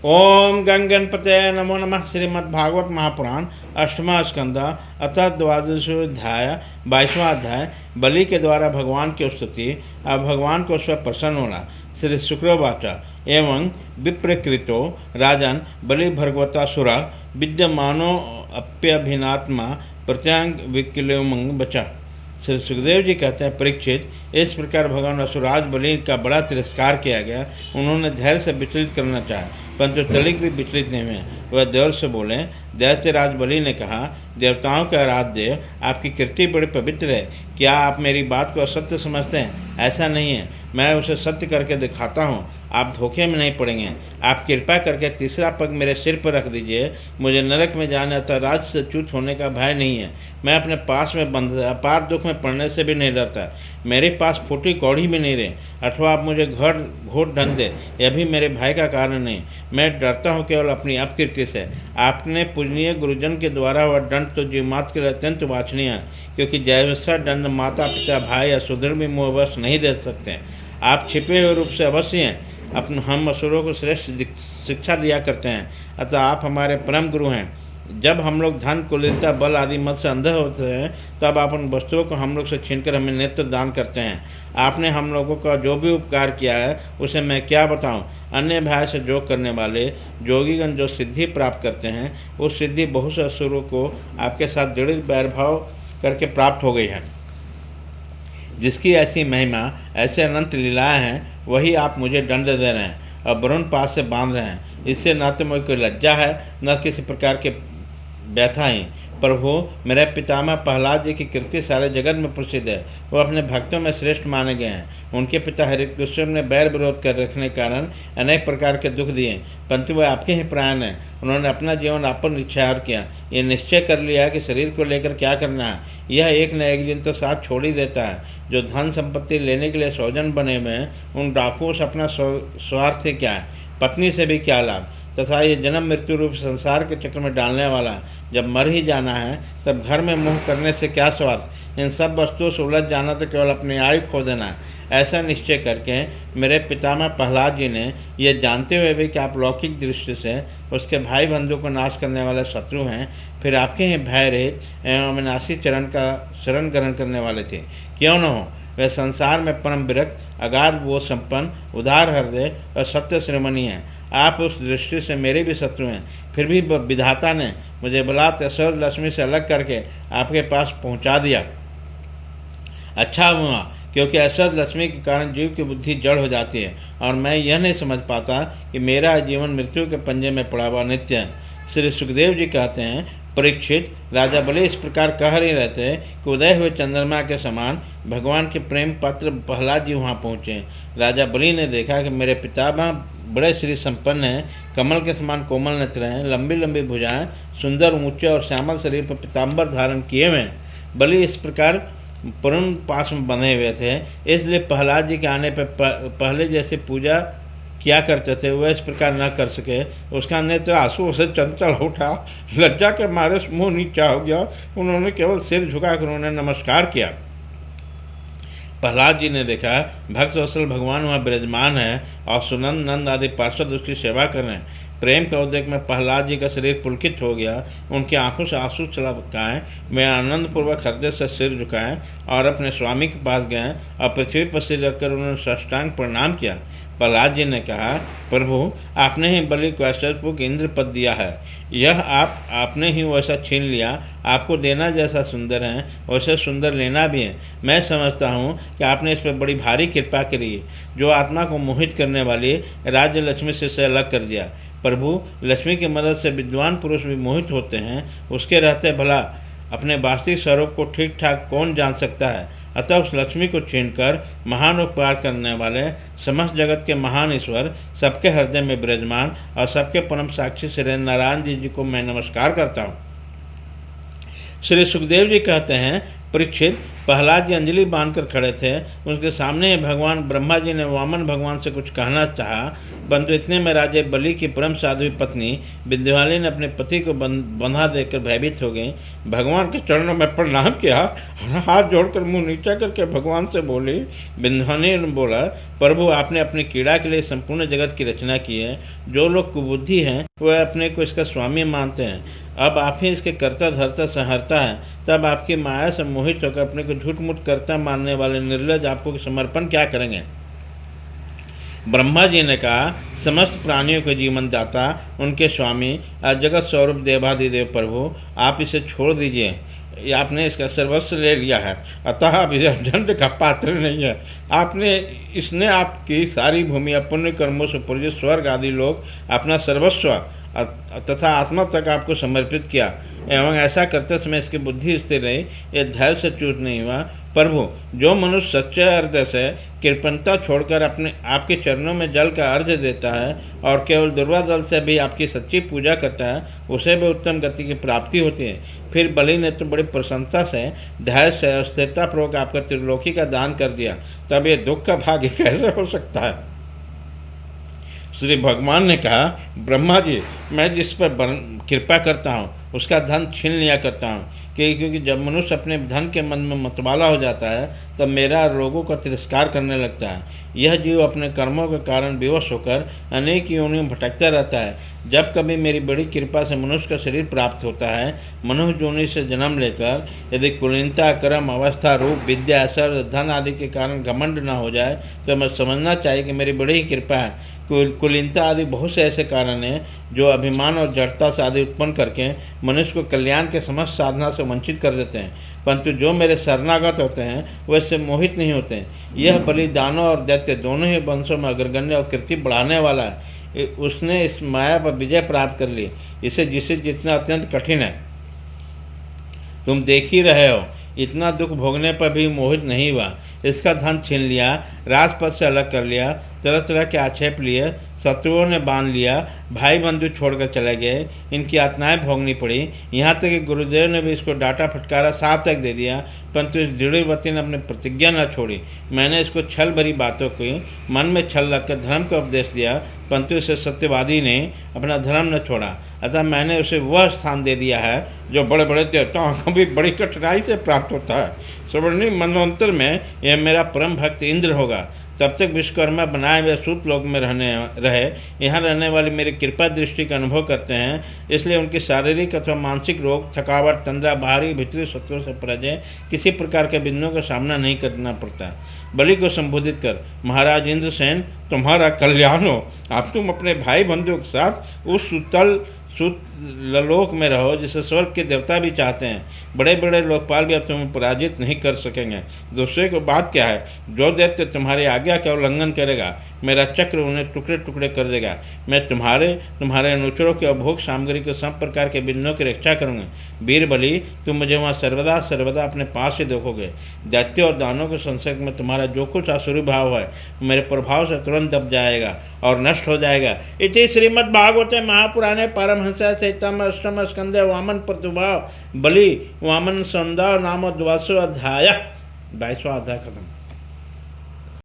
ओम गंगणपते नमो नमः। श्रीमद्भागवत महापुराण अष्टमा स्कंद अथ द्वादशोध्याय 22वां अध्याय। बलि के द्वारा भगवान की स्तुति। अब भगवान को स्व प्रसन्न होना। श्री शुक्रोवाच एवं विप्रकृतो राजन बलि भगवतासुर विद्यमानो अप्यभिनात्मा प्रत्यांग विकलोमंग बचा। श्री सुखदेव जी कहते हैं, परीक्षित, इस प्रकार भगवान असुराज बलि का बड़ा तिरस्कार किया गया। उन्होंने धैर्य से विचलित करना चाहा, परंतु तलिक भी विचलित नहीं हुए। वह देवर से बोले। दैत्यराज बलि ने कहा, देवताओं के आराध्य, आपकी कृति बड़ी पवित्र है। क्या आप मेरी बात को असत्य समझते हैं? ऐसा नहीं है, मैं उसे सत्य करके दिखाता हूँ। आप धोखे में नहीं पड़ेंगे। आप कृपा करके तीसरा पग मेरे सिर पर रख दीजिए। मुझे नरक में जाने अथवा राज से च्युत होने का भय नहीं है। मैं अपने पास में बंध अपार दुख में पड़ने से भी नहीं डरता। मेरे पास फूटी कौड़ी भी नहीं रहे। अथवा आप मुझे घोट दंड दे, यह भी मेरे भय का कारण नहीं। मैं डरता हूँ केवल अपनी अपकृत्य से। आपने पूजनीय गुरुजन के द्वारा वह दंड तो जीवमात्र के लिए अत्यंत वांछनीय है, क्योंकि जैसा दंड माता पिता भाई या सुदृढ़ भी मोहवश नहीं दे सकते। आप छिपे हुए रूप से अवश्य हैं। हम असुरों को श्रेष्ठ शिक्षा दिया करते हैं, अतः आप हमारे परम गुरु हैं। जब हम लोग धन कुलीनता बल आदि मत से अंधे होते हैं, तब आप उन वस्तुओं को हम लोग से छीनकर हमें नेत्र दान करते हैं। आपने हम लोगों का जो भी उपकार किया है उसे मैं क्या बताऊं। अन्य भाई से योग करने वाले जोगीगण जो सिद्धि प्राप्त करते हैं, उस सिद्धि बहुत से असुरों को आपके साथ दृढ़ वैरभाव करके प्राप्त हो गई है। जिसकी ऐसी महिमा, ऐसे अनंत लीलाएं हैं, वही आप मुझे दंड दे रहे हैं और वरुण पास से बांध रहे हैं। इससे न तो मुझे कोई लज्जा है, न किसी प्रकार के व्यथा ही। प्रभु, मेरे पितामह प्रहलाद जी की कृति सारे जगत में प्रसिद्ध है। वो अपने भक्तों में श्रेष्ठ माने गए हैं। उनके पिता हरिकृष्ण ने बैर विरोध कर रखने के कारण अनेक प्रकार के दुख दिए, परंतु वह आपके ही प्राण हैं। उन्होंने अपना जीवन आप पर निछावर किया। ये निश्चय कर लिया कि शरीर को लेकर क्या करना है। यह एक न एक दिन तो साथ छोड़ ही देता है। जो धन संपत्ति लेने के लिए सौजन बने हुए हैं, उन डाकुओं से अपना स्वार्थ क्या है? पत्नी से भी क्या लाभ? तथा ये जन्म मृत्यु रूप संसार के चक्र में डालने वाला, जब मर ही जाना है तब घर में मुँह करने से क्या स्वार्थ? इन सब वस्तुओं से उलझ जाना तो केवल अपनी आयु खो देना है। ऐसा निश्चय करके मेरे पितामह प्रहलाद जी ने, यह जानते हुए भी कि आप लौकिक दृष्टि से उसके भाई बंधु को नाश करने वाले शत्रु हैं, फिर आपके ही भय रहित एवं अविनाशी चरण का शरण ग्रहण करने वाले थे। क्यों न हो, वह संसार में परम विरक्त, अगाध बोध संपन्न, उदार हृदय और सत्य श्रीमणि हैं। आप उस दृष्टि से मेरे भी शत्रु हैं, फिर भी विधाता ने मुझे बलात् ऐश्वर्य लक्ष्मी से अलग करके आपके पास पहुंचा दिया। अच्छा हुआ, क्योंकि ऐश्वर्य लक्ष्मी के कारण जीव की बुद्धि जड़ हो जाती है और मैं यह नहीं समझ पाता कि मेरा जीवन मृत्यु के पंजे में पड़ा हुआ नित्य है। श्री सुखदेव जी कहते हैं, परीक्षित, राजा बलि इस प्रकार कह रहे रहते कि उदय हुए चंद्रमा के समान भगवान के प्रेम पात्र प्रहलाद जी वहाँ पहुँचे। राजा बलि ने देखा कि मेरे पितामह बड़े श्री संपन्न हैं, कमल के समान कोमल नेत्र हैं, लंबी लंबी भुजाएं, सुंदर ऊंचे और श्यामल शरीर पर पीताम्बर धारण किए हुए हैं। बलि इस प्रकार पूर्ण पास में बंधे हुए थे, इसलिए प्रहलाद जी के आने पर पहले जैसे पूजा किया करते थे वह इस प्रकार न कर सके। उसका नेत्र आंसुओं से चंचल उठा, लज्जा के मारे मुंह नीचा हो गया। उन्होंने केवल सिर झुकाकर उन्हें नमस्कार किया। प्रहलाद जी ने देखा भक्त वत्सल भगवान वहाँ विराजमान है और सुनंद नंद आदि पार्षद उसकी सेवा कर रहे हैं। प्रेम के उद्रेक में प्रहलाद जी का शरीर पुलकित हो गया। उनकी आंखों से आंसू छलकाएं। वे आनंदपूर्वक हृदय से सिर झुकाएं और अपने स्वामी के पास गए और पृथ्वी पर सिर रखकर उन्होंने साष्टांग प्रणाम किया। प्रहलाद जी ने कहा, प्रभु, आपने ही बलि को ऐश्वर्यपूर्ण इंद्र पद दिया है। यह आपने ही वैसा छीन लिया। आपको देना जैसा सुंदर है, वैसे सुंदर लेना भी है। मैं समझता हूँ कि आपने इस पर बड़ी भारी कृपा करी, जो आत्मा को मोहित करने वाली राज्य लक्ष्मी से इसे अलग कर दिया। प्रभु, लक्ष्मी की मदद से विद्वान पुरुष भी मोहित होते हैं। उसके रहते भला अपने वास्तविक स्वरूप को ठीक ठाक कौन जान सकता है? अतः उस लक्ष्मी को छीनकर महान उपकार करने वाले समस्त जगत के महान ईश्वर, सबके हृदय में विराजमान और सबके परम साक्षी श्री नारायण जी को मैं नमस्कार करता हूँ। श्री सुखदेव जी कहते हैं, परीक्षित, प्रहलाद जी अंजलि बांधकर खड़े थे। उनके सामने ही भगवान ब्रह्मा जी ने वामन भगवान से कुछ कहना चाहा, परंतु इतने में राजे बलि की परम साध्वी पत्नी विंध्यवाली ने अपने पति को बंधा देकर भयभीत हो गई। भगवान के चरणों में प्रणाम किया, हाथ जोड़कर मुंह नीचा करके भगवान से बोली। विंध्यवाली ने बोला, प्रभु आपने अपनी कीड़ा के लिए संपूर्ण जगत की रचना की है। जो लोग कुबुद्धि हैं वह अपने को इसका स्वामी मानते हैं। अब आप ही इसके कर्ता धर्ता संहरता है, तब आपकी माया से मोहित होकर अपने को झूठ मूठ करता मानने वाले निर्लज आपको समर्पण क्या करेंगे। ब्रह्मा जी ने कहा, समस्त प्राणियों के जीवन दाता, उनके स्वामी, जगत स्वरूप देवाधिदेव प्रभु, आप इसे छोड़ दीजिए। आपने इसका सर्वस्व ले लिया है, अतः अब यह दंड का पात्र नहीं है। इसने आपकी सारी भूमि पुण्य कर्मों से पूर्जित स्वर्ग आदि लोग अपना सर्वस्व तथा आत्मा तक आपको समर्पित किया, एवं ऐसा करते समय इसकी बुद्धि स्थिर रही, यह धैर्य से च्युत नहीं हुआ। प्रभु, जो मनुष्य सच्चे हृदय से कृपणता छोड़कर अपने आपके चरणों में जल का अर्घ्य देता है और केवल दुर्वा जल से भी आपकी सच्ची पूजा करता है, उसे भी उत्तम गति की प्राप्ति होती है। फिर बलि ने तो बड़ी प्रसन्नता से, धैर्य से और स्थिरतापूर्वक आपका त्रिलोकी का दान कर दिया, तब ये दुख का भाग्य कैसे हो सकता है। श्री भगवान ने कहा, ब्रह्मा जी, मैं जिस पर कृपा करता हूँ उसका धन छीन लिया करता हूँ, क्योंकि जब मनुष्य अपने धन के मन में मतवाला हो जाता है तब मेरा लोगों का तिरस्कार करने लगता है। यह जीव अपने कर्मों के कारण विवश होकर अनेक योनियों में भटकता रहता है। जब कभी मेरी बड़ी कृपा से मनुष्य का शरीर प्राप्त होता है, मनुष्य योनि से जन्म लेकर यदि कुलीनता, कर्म, अवस्था, रूप, विद्या, ऐश्वर्य, धन आदि के कारण घमंड न हो जाए तो मैं समझना चाहिए कि मेरी बड़ी ही कृपा है। कुलीनता आदि बहुत से ऐसे कारण हैं जो अभिमान और जड़ता से आदि उत्पन्न करके मनुष्य को कल्याण के समस्त साधना से वंचित कर देते हैं, परंतु जो मेरे शरणागत होते हैं वह इससे मोहित नहीं होते हैं। यह बलि दानव और दैत्य दोनों ही वंशों में अग्रगण्य और कीर्ति बढ़ाने वाला है। उसने इस माया पर विजय प्राप्त कर ली, जिसे जितना अत्यंत कठिन है। तुम देख ही रहे हो, इतना दुख भोगने पर भी मोहित नहीं हुआ। इसका धन छीन लिया, राजपद से अलग कर लिया, तरह तरह के आक्षेप लिए, शत्रुओं ने बांध लिया, भाई बंधु छोड़कर चले गए, इनकी यातनाएं भोगनी पड़ी। यहाँ तक कि गुरुदेव ने भी इसको डांटा फटकारा, साफ तक दे दिया, परंतु इस दृढ़वती ने अपनी प्रतिज्ञा न छोड़ी। मैंने इसको छल भरी बातों की मन में छल रखकर धर्म का उपदेश दिया, परंतु इसे सत्यवादी ने अपना धर्म न छोड़ा। अतः मैंने उसे वह स्थान दे दिया है जो बड़े बड़े देवताओं को भी बड़ी कठिनाई से प्राप्त होता है। स्वर्णिम मनवंतर में यह मेरा परम भक्त इंद्र होगा। तब तक विश्वकर्मा बनाए हुए सूत लोक में रहे यहाँ रहने वाली मेरी कृपा दृष्टि का अनुभव करते हैं, इसलिए उनकी शारीरिक अथवा मानसिक रोग, थकावट, तंद्रा, बाहरी भीतरी शत्रुओं से पराजय किसी प्रकार के बिंदुओं का सामना नहीं करना पड़ता। बलि को संबोधित कर, महाराज इंद्रसेन, तुम्हारा कल्याण हो। अब तुम अपने भाई बंधुओं के साथ उस सुतलोक में रहो जिसे स्वर्ग के देवता भी चाहते हैं। बड़े बड़े लोकपाल भी अब तुम्हें पराजित नहीं कर सकेंगे। दूसरे को बात क्या है, जो दैत्य तुम्हारी आज्ञा का उल्लंघन करेगा, मेरा चक्र उन्हें टुकड़े टुकड़े कर देगा। मैं तुम्हारे अनुचरों के अभोग सामग्री के सब प्रकार के बिंदुओं की रक्षा करूँगा। वीर बलि, तुम मुझे वहाँ सर्वदा अपने पास से देखोगे। दैत्य और दानों के संसर्ग में तुम्हारा जो कुछ आसुरी भाव है मेरे प्रभाव से तुरंत दब जाएगा और नष्ट हो जाएगा। इति श्रीमद्भागवते महापुराणे पारमहंस्यां संहितायां अष्टम स्कंदे वामन प्रदुर्भाव बलि वामन संवादो नाम 22वां अध्याय। 22वां अध्याय खत्म।